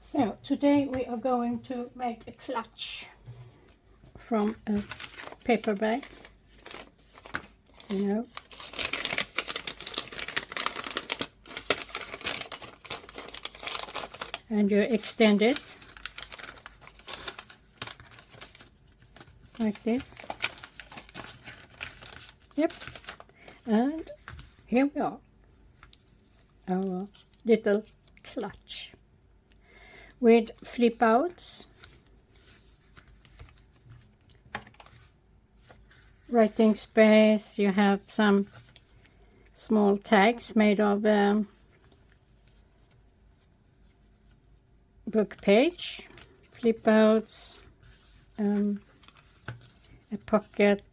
So today we are going to make a clutch from a paper bag, and you extend it like this. Yep, and here we are, our little clutch with flip outs, writing space. You have some small tags made of book page, flip outs, a pocket.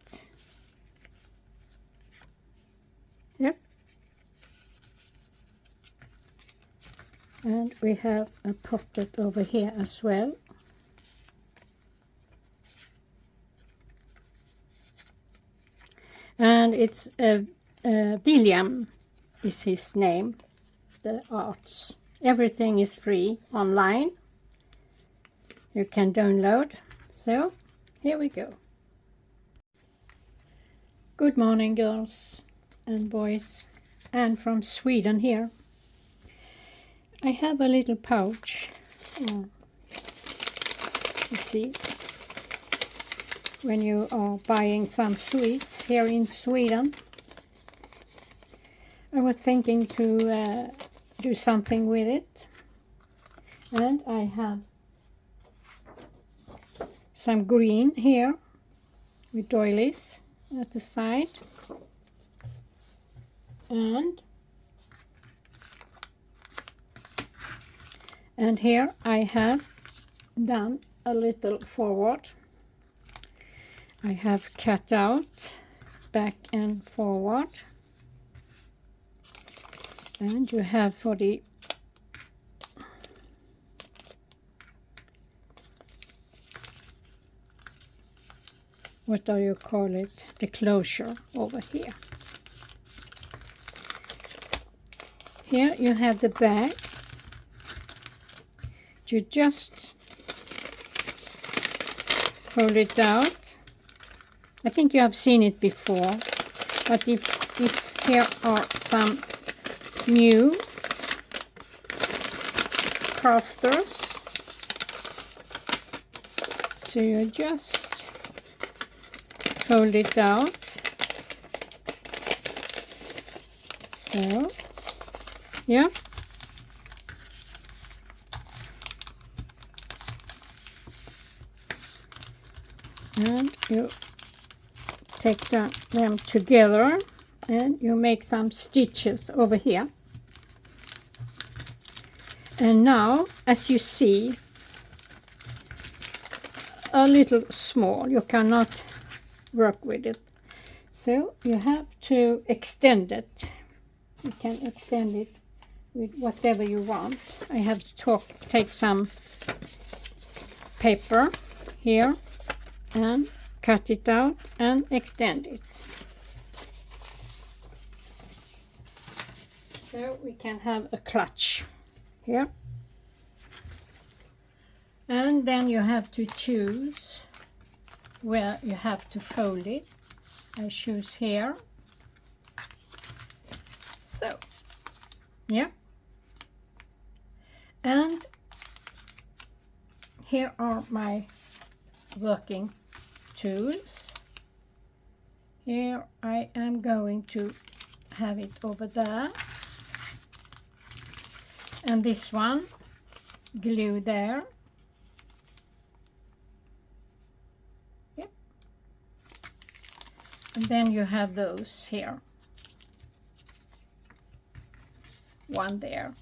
Yep. And we have a pocket over here as well. And it's William is his name, the arts. Everything is free online. You can download. So here we go. Good morning, girls and boys, and from Sweden here. I have a little pouch, you see, when you are buying some sweets here in Sweden. I was thinking to do something with it, and I have some green here with doilies at the side, and here I have done a little forward. I have cut out back and forward, and you have for the what do you call it, the closure over here. Here you have the bag. You just fold it out. I think you have seen it before, but if here are some new crafters, so you just fold it out. So, yeah. And you take them together and you make some stitches over here. And now, as you see, a little small, you cannot work with it. So you have to extend it. You can extend it with whatever you want. I have to take some paper here and cut it out and extend it. So we can have a clutch here. And then you have to choose where you have to fold it. I choose here. So, yeah. And here are my working tools. Here I am going to have it over there, and this one glue there. Yep. And then you have those here, one there,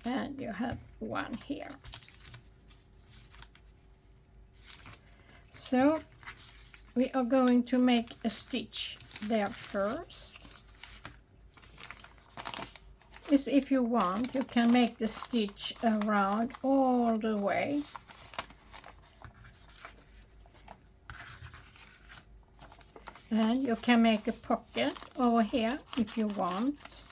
and you have one here. So we are going to make a stitch there first. If you want, you can make the stitch around all the way. And you can make a pocket over here if you want.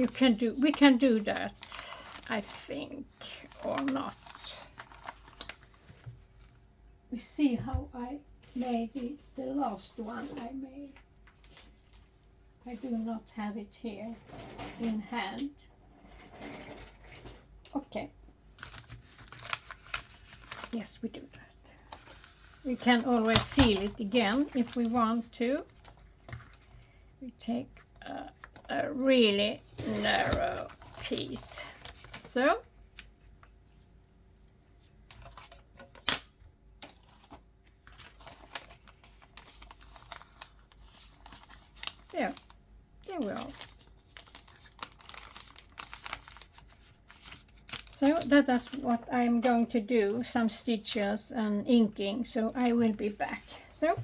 we can do that, I think, or not. We see how I made it, the last one I made. I do not have it here in hand. Okay. Yes, we do that. We can always seal it again if we want to. We take a really narrow piece. So, there we are. So that is what I'm going to do, some stitches and inking, so I will be back. So,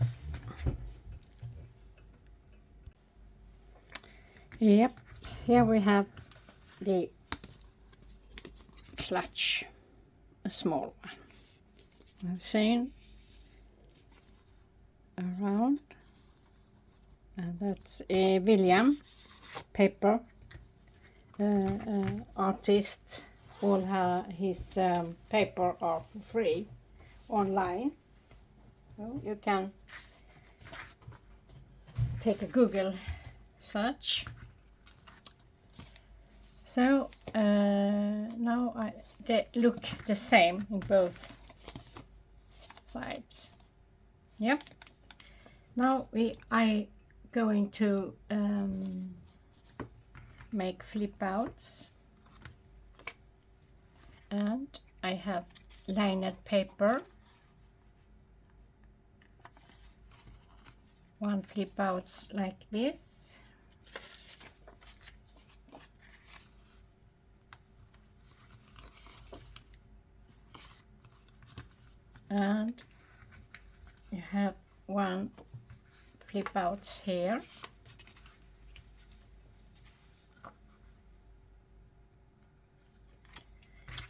yep, here we have the clutch, a small one. I've seen around, and that's a William paper artist. All his paper are for free online, so you can take a Google search. So now they look the same in both sides. Yep. Now I going to make flip outs, and I have lined paper, one flip outs like this, and you have one flip outs here,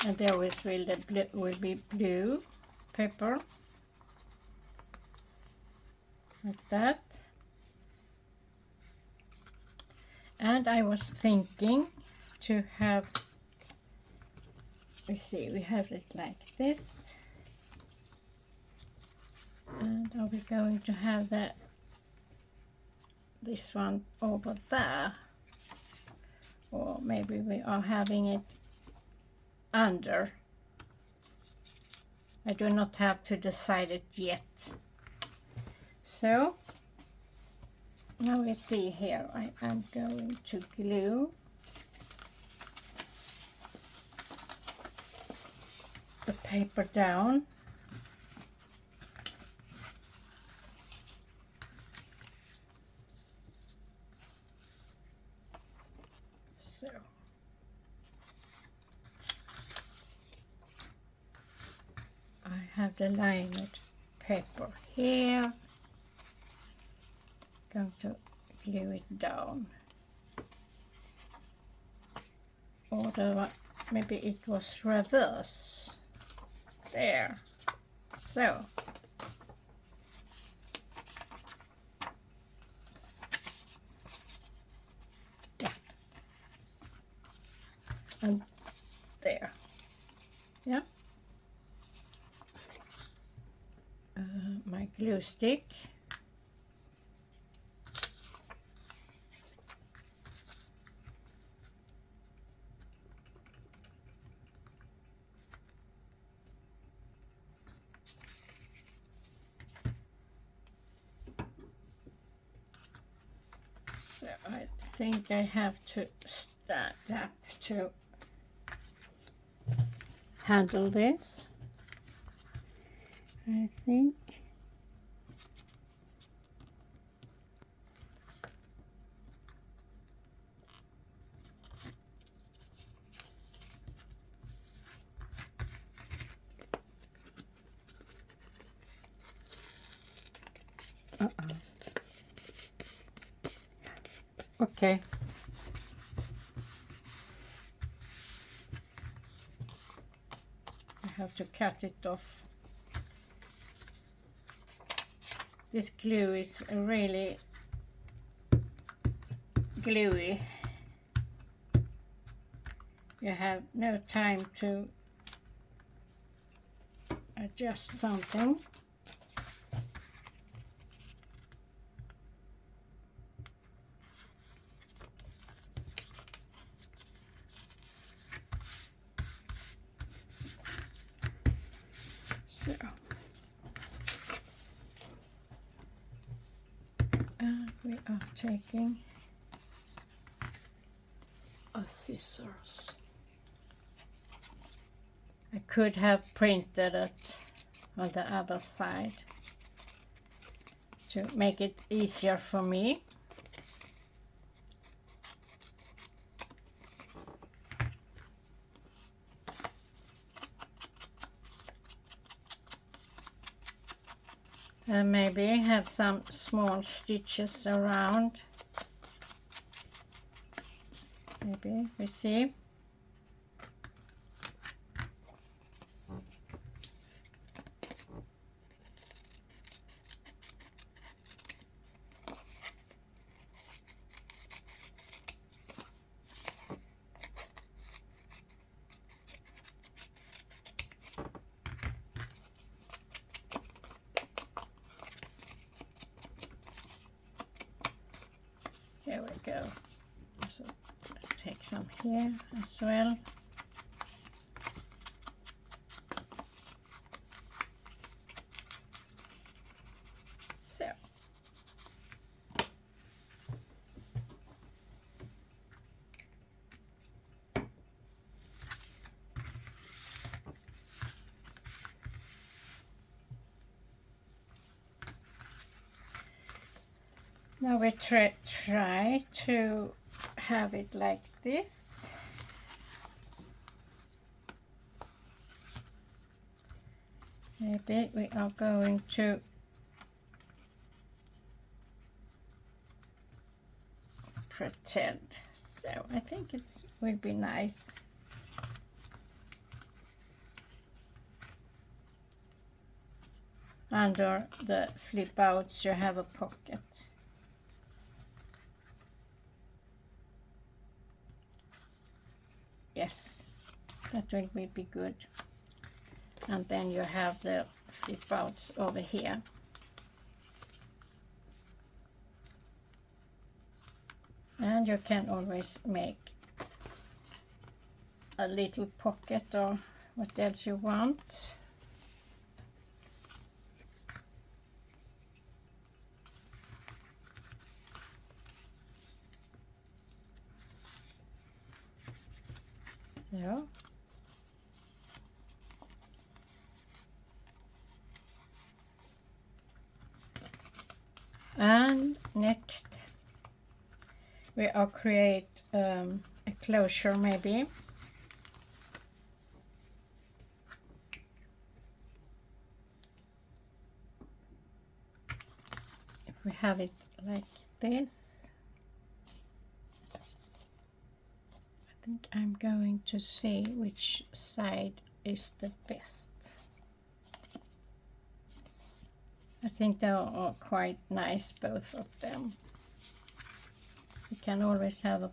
and there will be blue paper like that. And I was thinking to have, we have it like this, and are we going to have this one over there, or maybe we are having it under. I do not have to decide it yet. So now we see here, I am going to glue the paper down. So I have the lined paper here. Going to glue it down. Or maybe it was reverse. There. So. Yeah. And there. Yeah. My glue stick. So I think I have to stand up to handle this. I think. Okay. I have to cut it off. This glue is really gluey. you have no time to adjust something. So, and we are taking a scissors. I could have printed it on the other side to make it easier for me. And maybe have some small stitches around. Maybe we see. Here we go. So take some here as well. So. Now we try to have it like this. Maybe we are going to pretend. So I think it will be nice. Under the flip outs you have a pocket. Yes, that will be good. And then you have the flip outs over here. And you can always make a little pocket or what else you want. So. And next we will create a closure maybe. If we have it like this, I think I'm going to see which side is the best. I think they are quite nice, both of them. We can always have a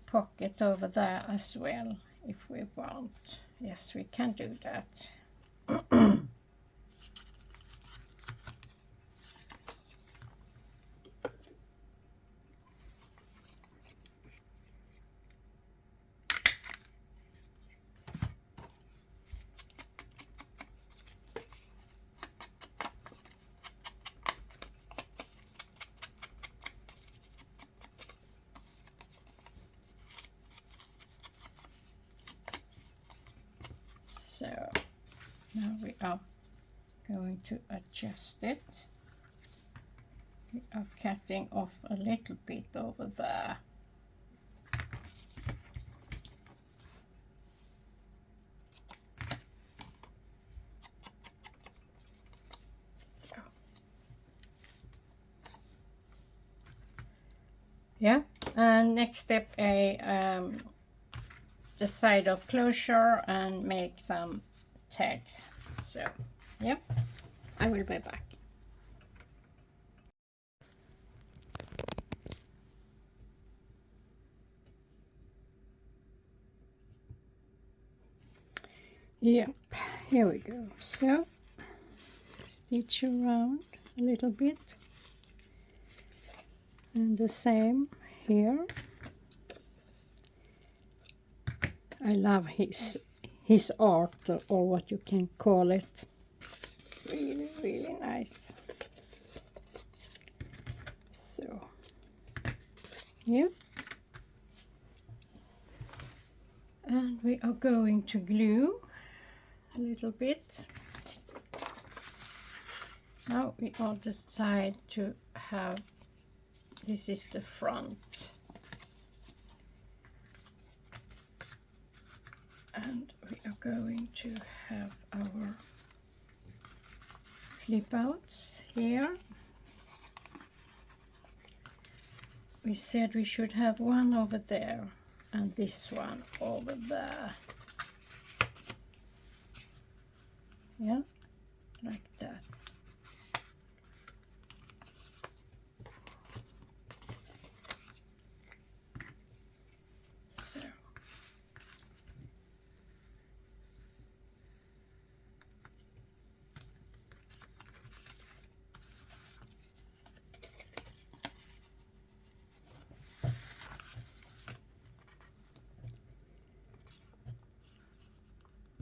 pocket over there as well if we want. Yes, we can do that. So now we are going to adjust it. We are cutting off a little bit over there. So. Yeah, and next step, the side of closure and make some tags. So, yep, I will be back. Yep, here we go. So stitch around a little bit, and the same here. I love his art, or what you can call it. Really, really nice. So, yeah. And we are going to glue a little bit. Now we all decide to have, this is the front. And we are going to have our flip outs here. We said we should have one over there and this one over there. Yeah, like that. So.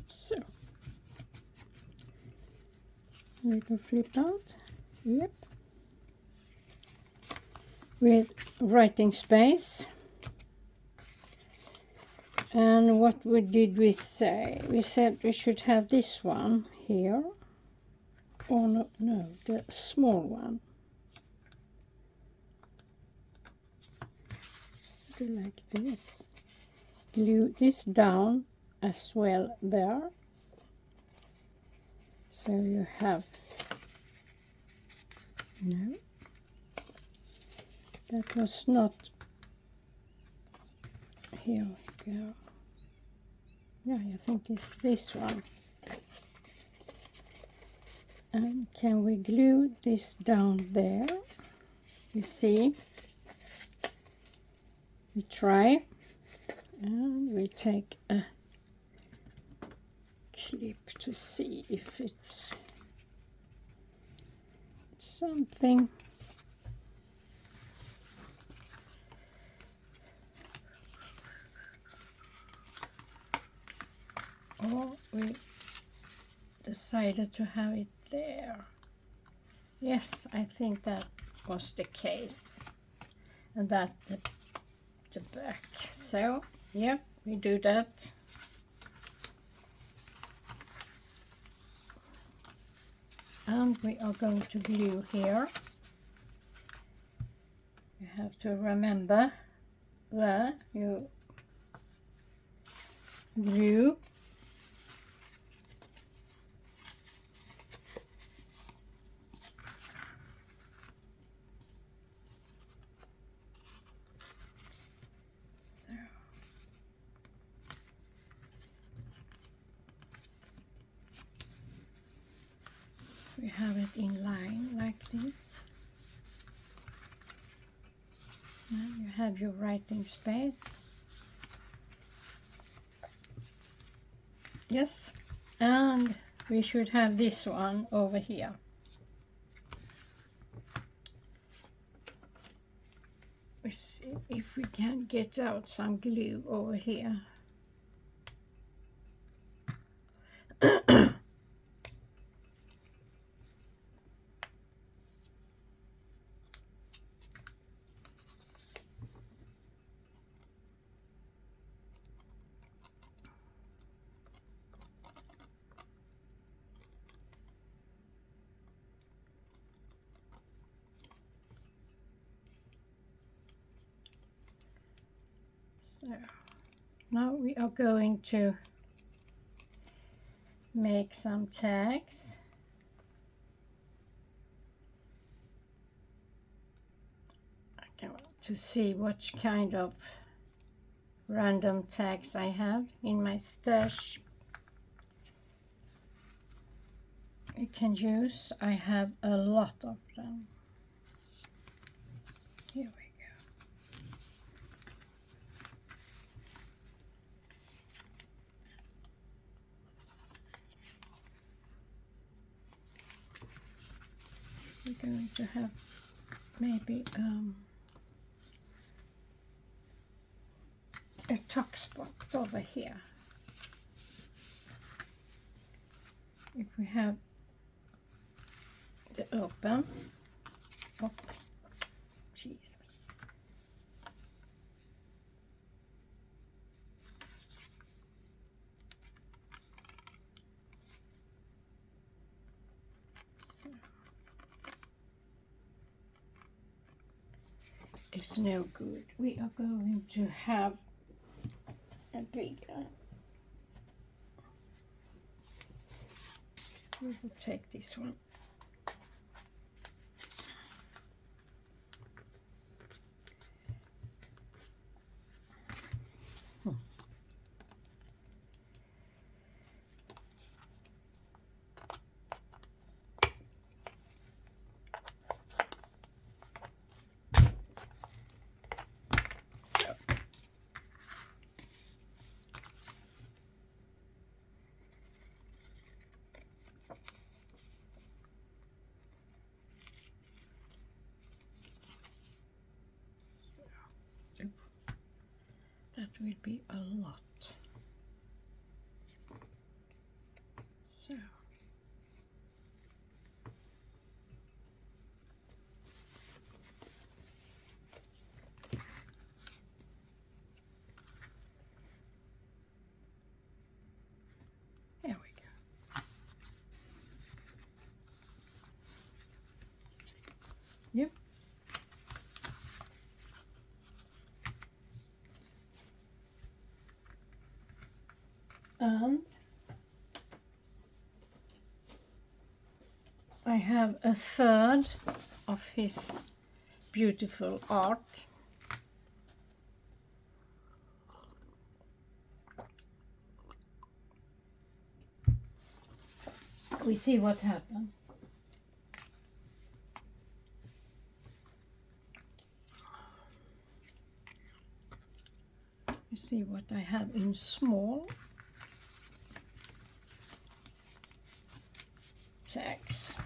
So, little flip out, yep, with writing space. And what did we say? We said we should have this one here, or no, the small one. Do like this. Glue this down as well there. So you have, no, that was not, here we go. Yeah, I think it's this one. And can we glue this down there? You see, we try, and we take a clip to see if it's something. Or we decided to have it there. Yes, I think that was the case. And that the back. So, yeah, we do that. And we are going to glue here. You have to remember where you glue. We have it in line like this. Now you have your writing space. Yes, and we should have this one over here. We see if we can get out some glue over here. So now we are going to make some tags. I want to see what kind of random tags I have in my stash. You can use, I have a lot of them. Here we go. going to have maybe a tuck spot over here. If we have the open, oh, Jesus. So, it's no good. We are going to have a bigger. We will take this one. That will be a lot. So. There we go. Yep. And I have a third of his beautiful art. We see what happened. You see what I have in small tags.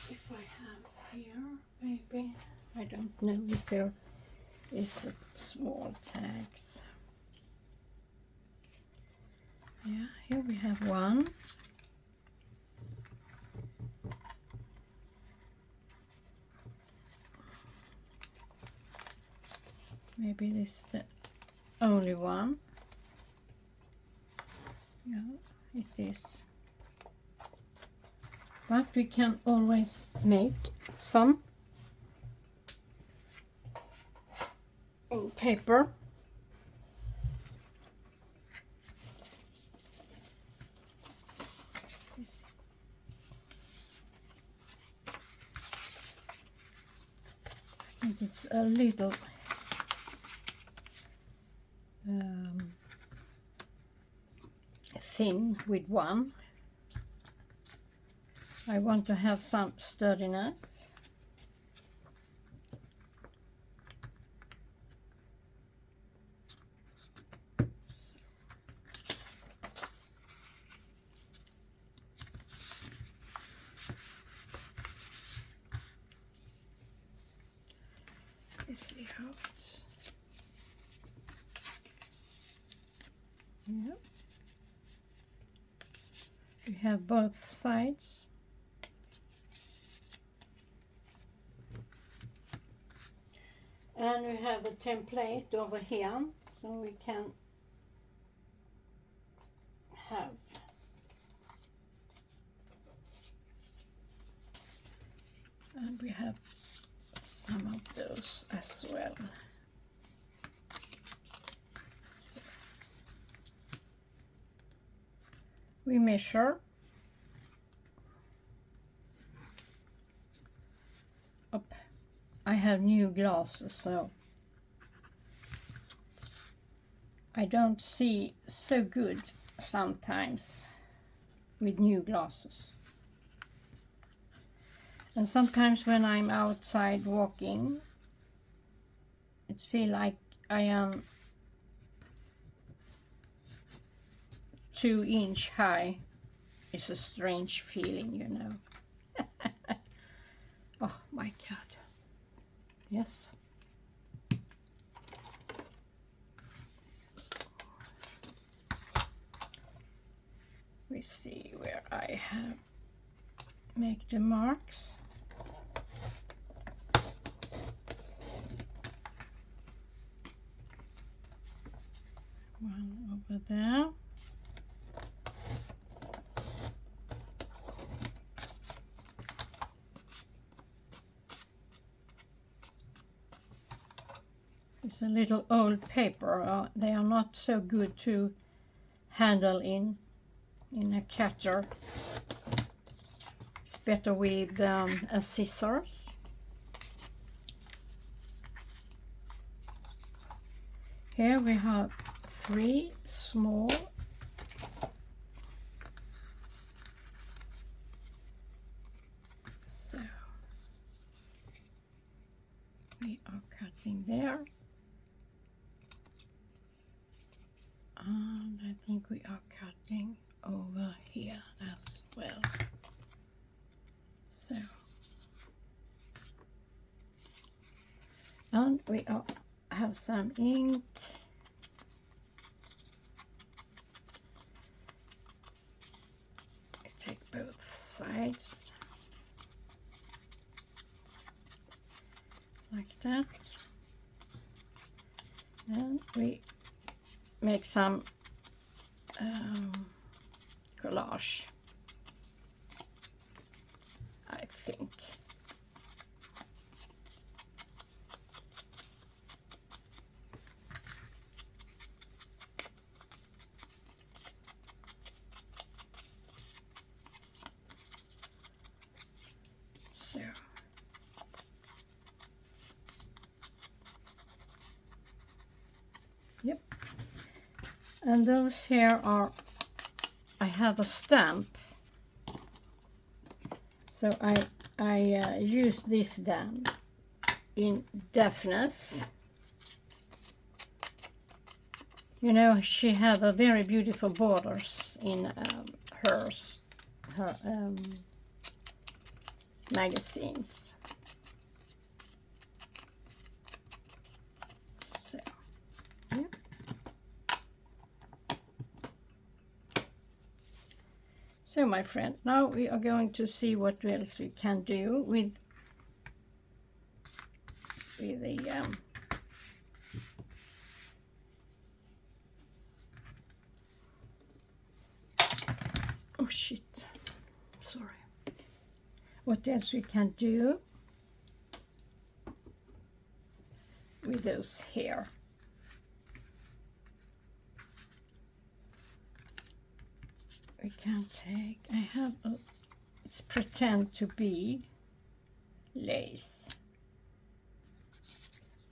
If I have here, maybe, I don't know if there is a small tags. Yeah, here we have one. Maybe this is the only one. Yeah, it is. But we can always make some in paper. I think it's a little thin with one. I want to have some sturdiness. Let's see how it's. Yep. We have both sides. And we have a template over here, so we can have and we have some of those as well. So we measure up. I have new glasses, so I don't see so good sometimes with new glasses. And sometimes when I'm outside walking, it feels like I am 2-inch high is a strange feeling, you know. Oh my God. Yes. We see where I have make the marks. One over there. It's a little old paper. They are not so good to handle in a cutter. It's better with a scissors. Here we have 3 small so we are cutting there, and I think we are cutting over here as well. So, and we have some ink. We take both sides like that, and we make some collage, I think. So yep, and those here are, I have a stamp, so I use this stamp in Daphne's. You know, she have a very beautiful borders in her magazines. So, yeah. So, my friend, now we are going to see what else we can do with the oh shit, sorry. What else we can do with those hair. We can take, I have a, it's pretend to be lace.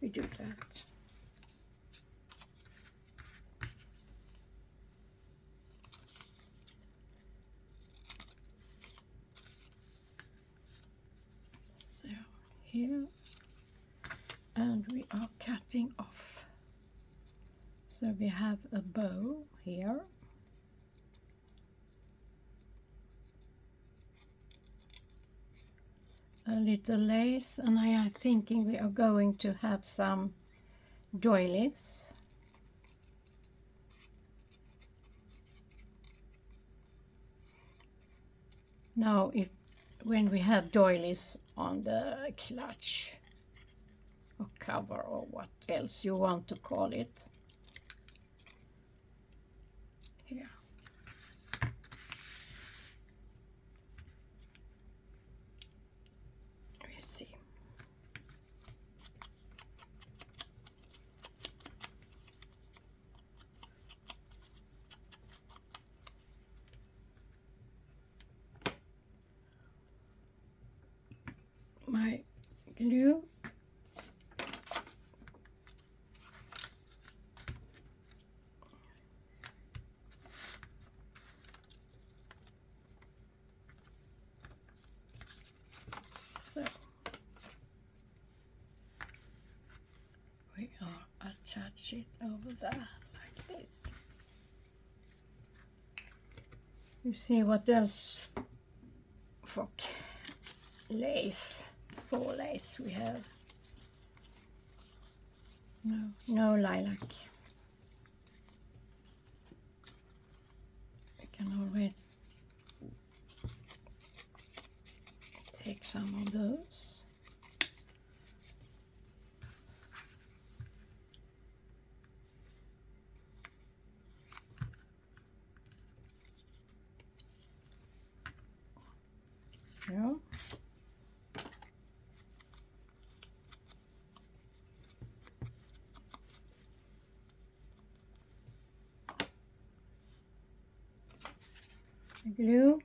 We do that. So here, and we are cutting off. So we have a bow here. A little lace, and I am thinking we are going to have some doilies. Now, when we have doilies on the clutch or cover or what else you want to call it, here. We see. My glue. So we are attach it over there like this. You see what else for lace, for lace we have. No lilac. We can always take some of those. So. Glue.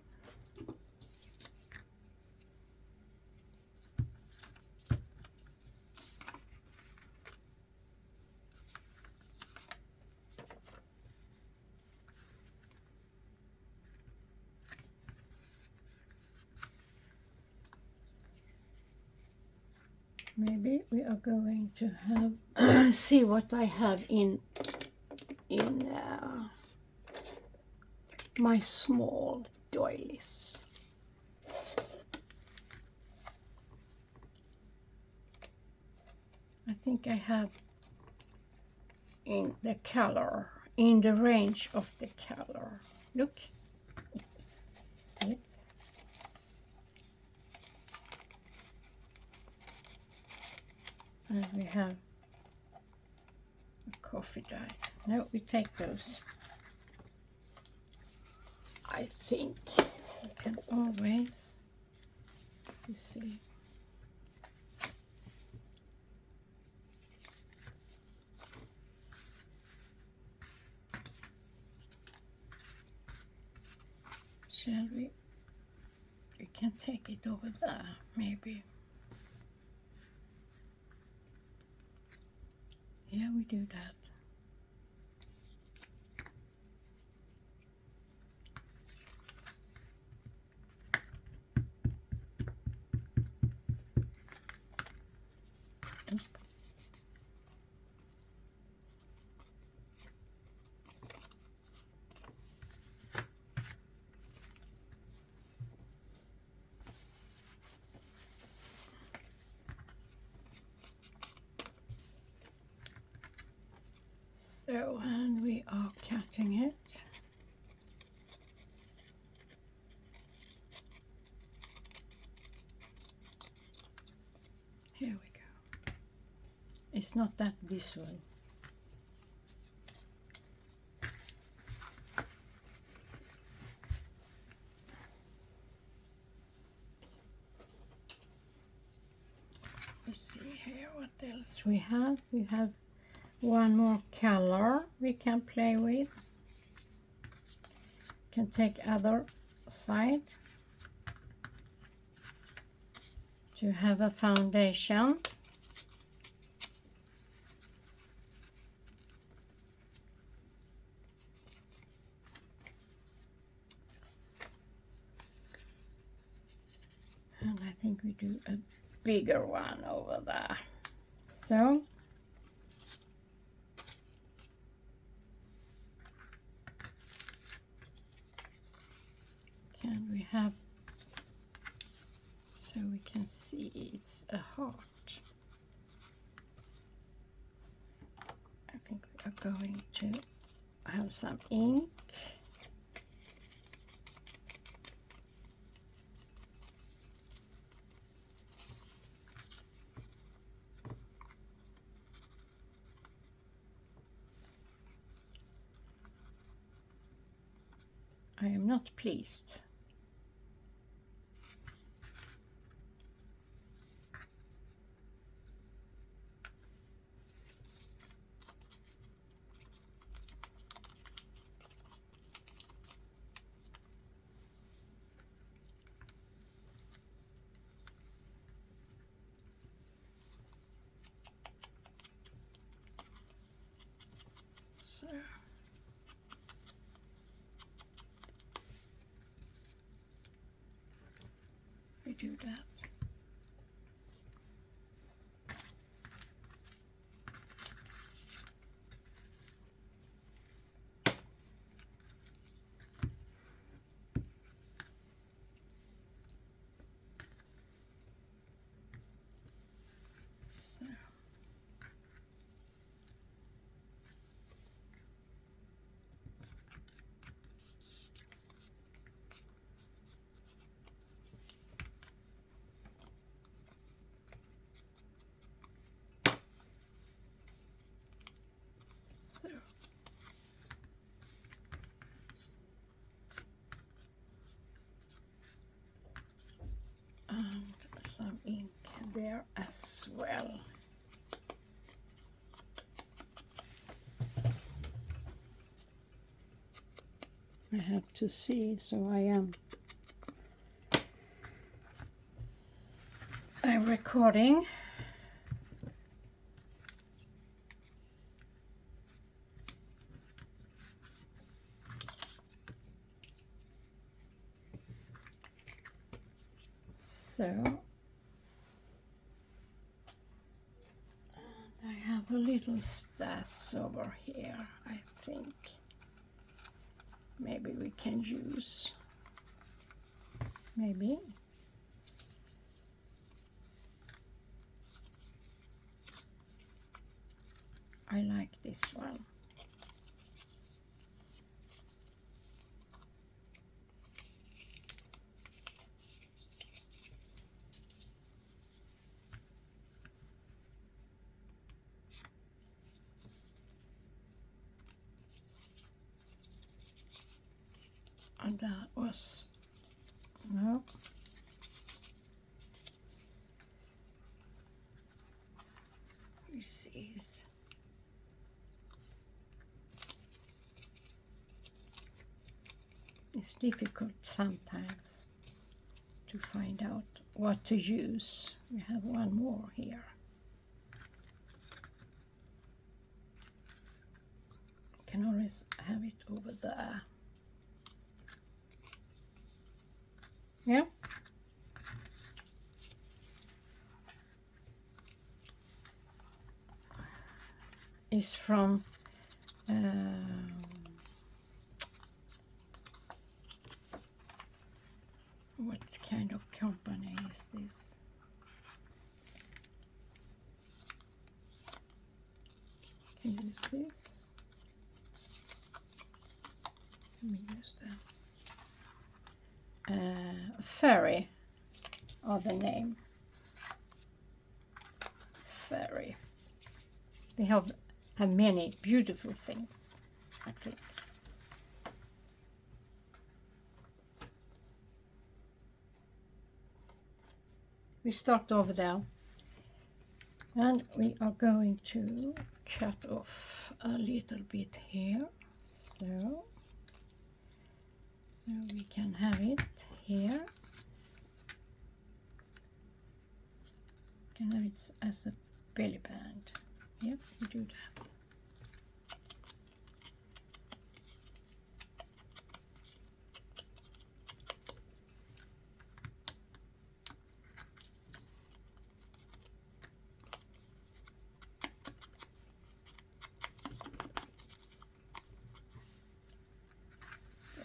Maybe we are going to have see what I have in my small doilies. I think I have in the color, in the range of the color. Look. Yep. And we have a coffee dye. No, we take those. I think we can always, you see, shall we? We can take it over there, maybe. Yeah, we do that. So, and we are cutting it. Here we go. It's not that visual. Let's see here what else we have. We have one more color we can play with. Can take other side to have a foundation. And I think we do a bigger one over there. So can we have, so we can see it's a heart. I think we are going to have some ink. I am not pleased. So we do that. there as well. I have to see, so I'm recording. So I have a little stash over here, I think. Maybe we can use, maybe. I like this one. And that was, no. This is, it's difficult sometimes to find out what to use. We have one more here. Can always have it over there. Yeah. It's from what kind of company is this? Can you use this? Let me use that. Fairy, or the name. Fairy. They have many beautiful things, I think. We start over there, and we are going to cut off a little bit here, so we can have it here. Can have it as a belly band. Yep, we do that.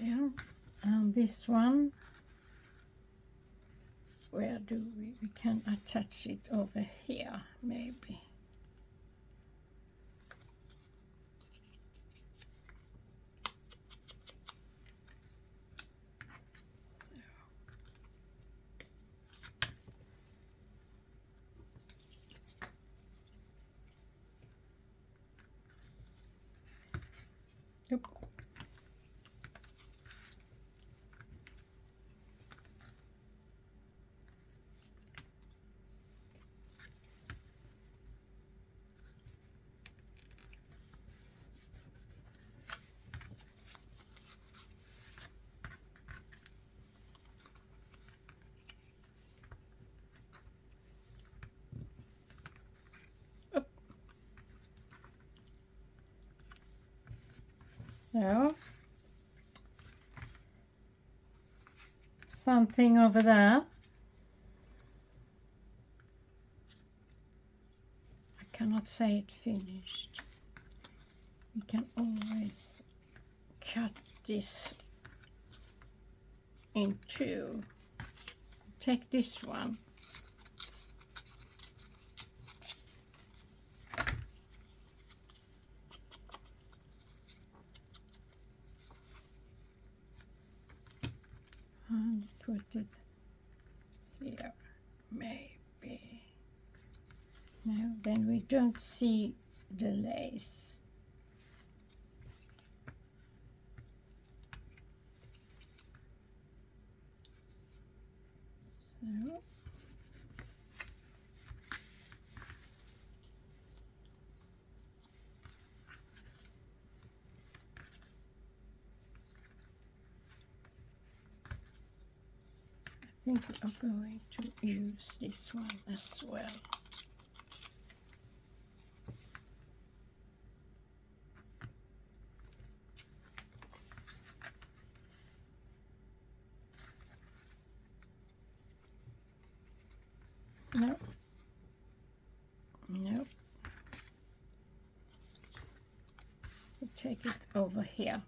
Yeah, and this one, where do we can attach it over here, maybe. So, oop. So, something over there. I cannot say it finished. We can always cut this in two. Take this one. And put it here, maybe. No, then we don't see the lace. So think we are going to use this one as well. No. Nope. We'll take it over here.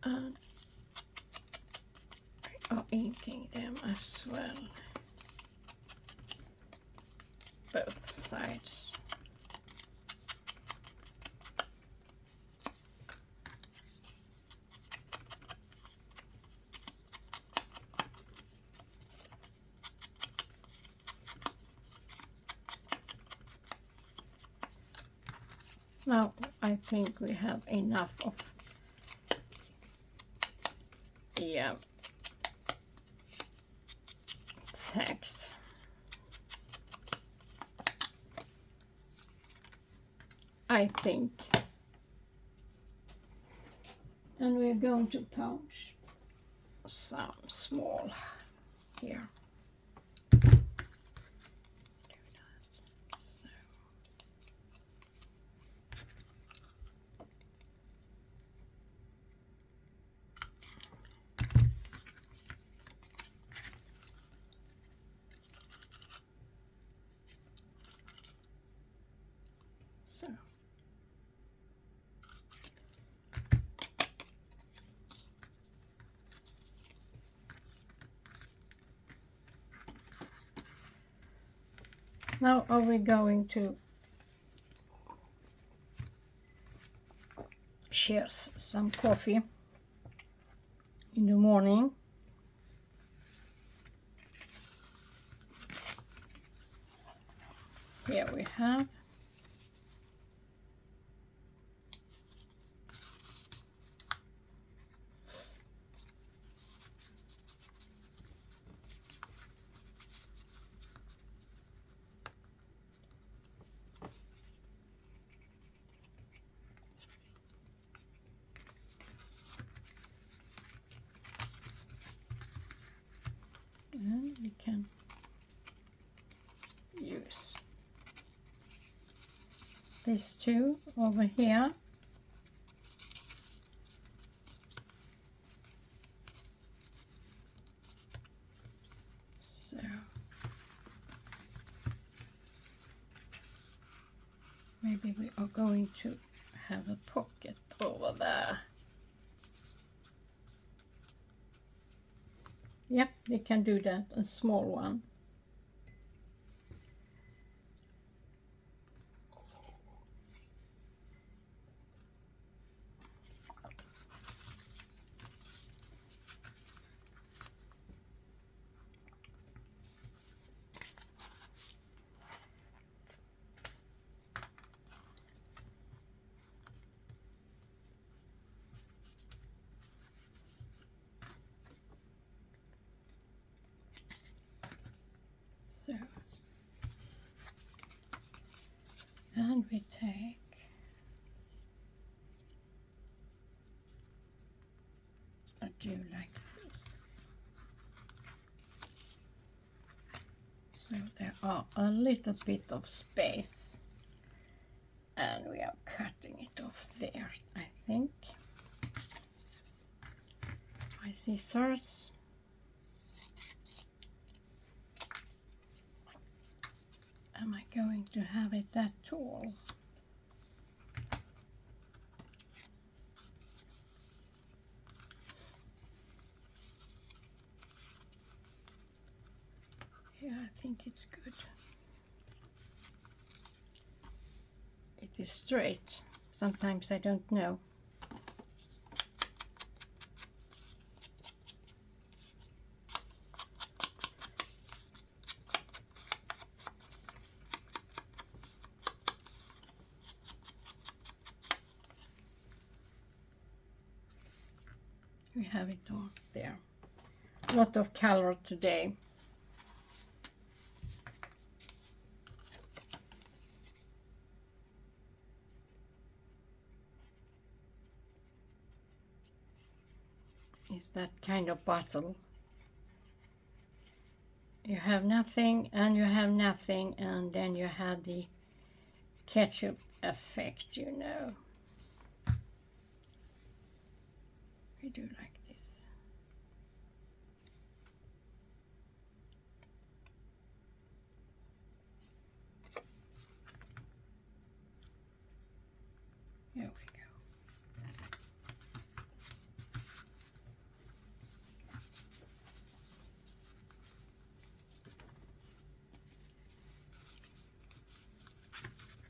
And we are inking them as well, both sides. Now I think we have enough of the text. I think. And we're going to punch some small here. So now are we going to share some coffee in the morning. Here we have and we can use these two over here. So maybe we are going to have a pocket over there. Yep, we can do that, a small one. So, and we take a do like this. So there are a little bit of space, and we are cutting it off there, I think. My scissors. Am I going to have it that tall? Yeah, I think it's good. It is straight. Sometimes I don't know. We have it all there. A lot of color today. Is that kind of bottle? You have nothing and you have nothing, and then you have the ketchup effect, you know. We do like this. Here we go.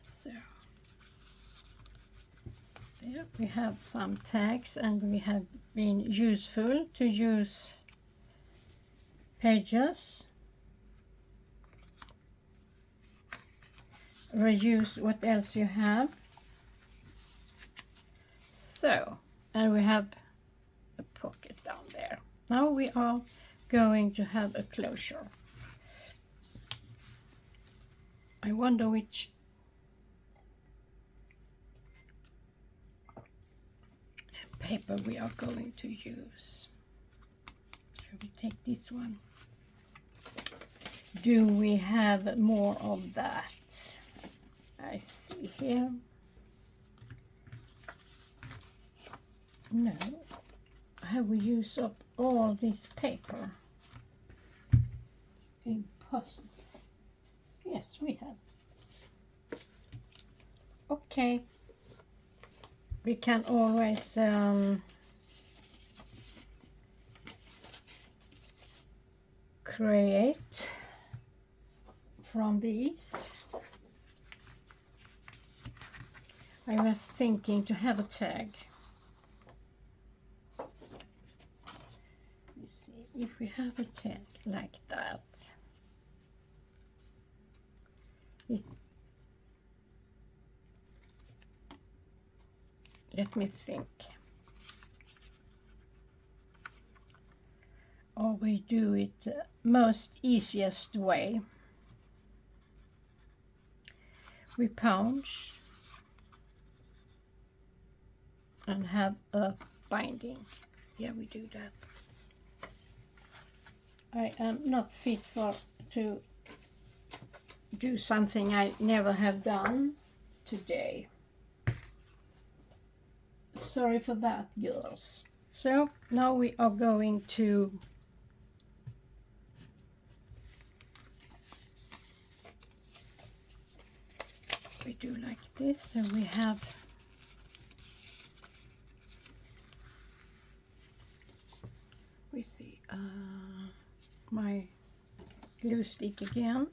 So there we have some tags, and we have been useful to use pages, reuse what else you have. So, and we have a pocket down there. Now we are going to have a closure. I wonder which paper we are going to use. Should we take this one? Do we have more of that? I see here. No. Have we used up all this paper? Impossible. Yes, we have. Okay. We can always create from these. I was thinking to have a tag. Let's see if we have a tag like that. Let me think. Or we do it most easiest way. We punch and have a binding. Yeah, we do that. I am not fit to do something I never have done today. Sorry for that, girls. So now we are going to do like this. So we have my glue stick again.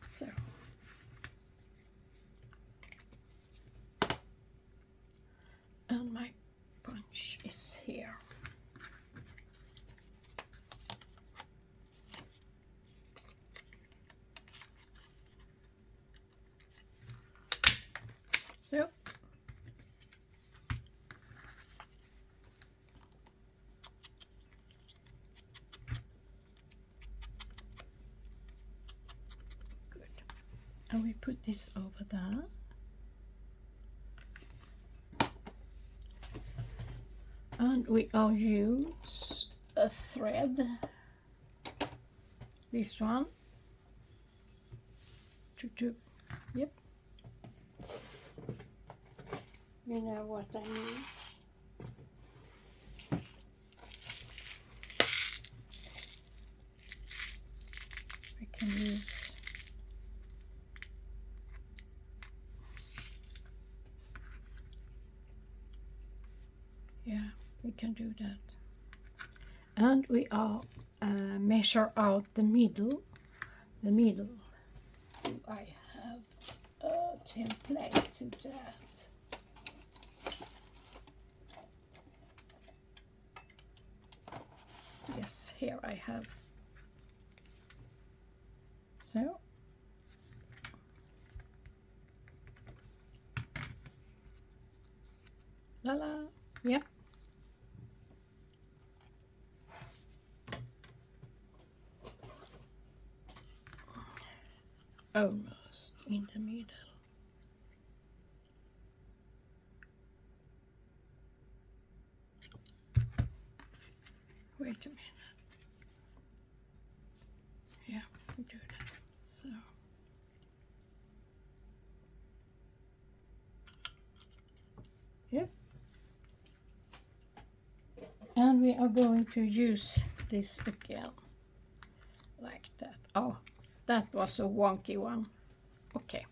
So and my bunch is here. So good. And we put this over there. And we will use a thread, this one, yep. You know what I mean. We can use we can do that. And we are measure out the middle. Do I have a template to that? Yes, here I have So la la, yep. Almost in the middle. Wait a minute. Yeah, we do that. So. Yep. And we are going to use this again. Like that. Oh, that was a wonky one. Okay.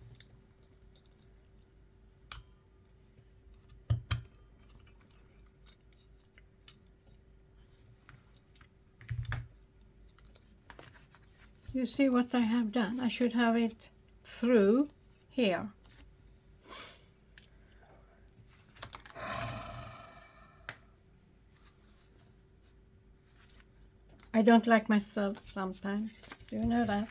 You see what I have done? I should have it through here. I don't like myself sometimes. Do you know that?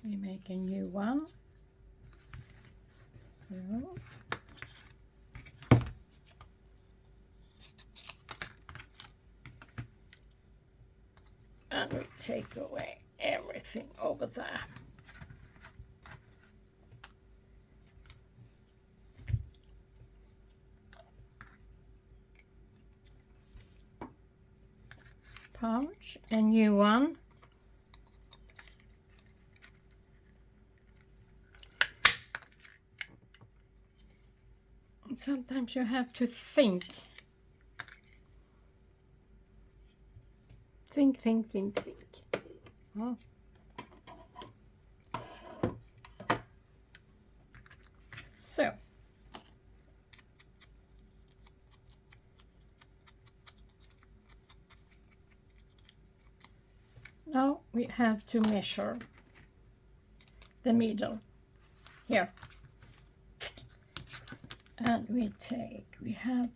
We make a new one. So. And we take away everything over there. Pouch, a new one. And sometimes you have to think. Think. Oh. So. Now we have to measure the middle here. And we have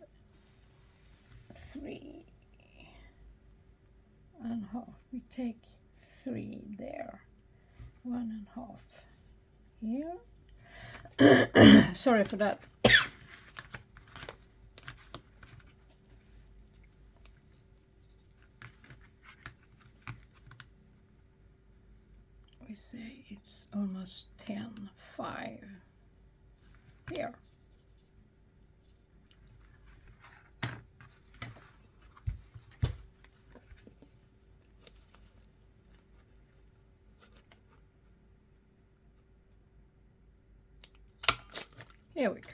3.5. We take 3 there, 1.5 here. Sorry for that. We say it's almost 10.5 here. Here we go.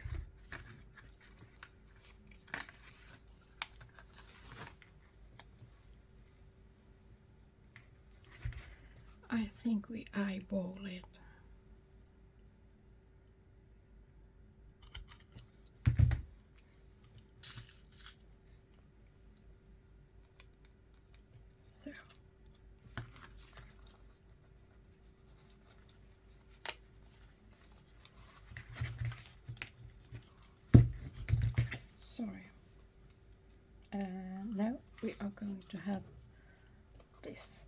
I think we eyeball it. So. Sorry. Now we are going to have this.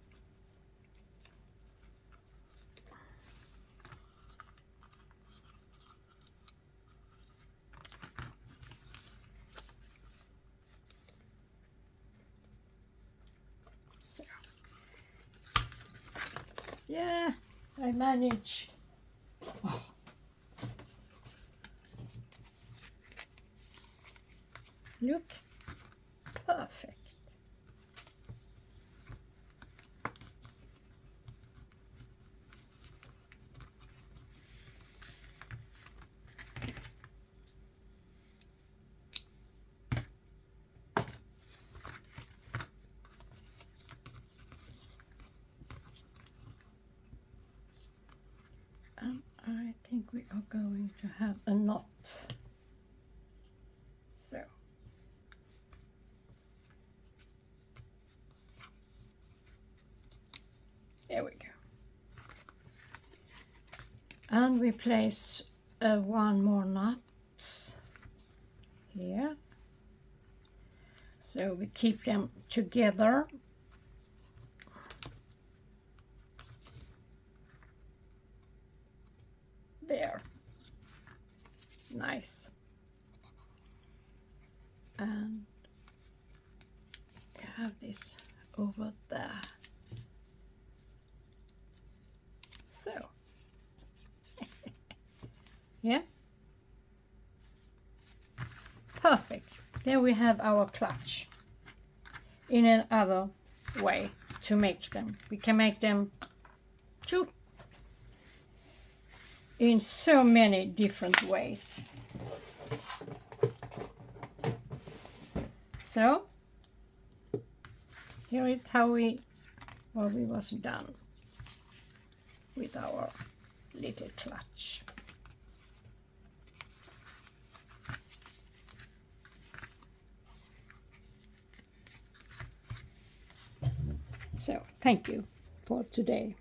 So. Yeah, I manage. Oh. Look, perfect. I think we are going to have a knot. So. There we go. And we place one more knot clips here. So we keep them together. There. Nice. And I have this over there. So, yeah. Perfect. There we have our clutch. In another way to make them. We can make them too in so many different ways. So here is how we was done with our little clutch. So thank you for today.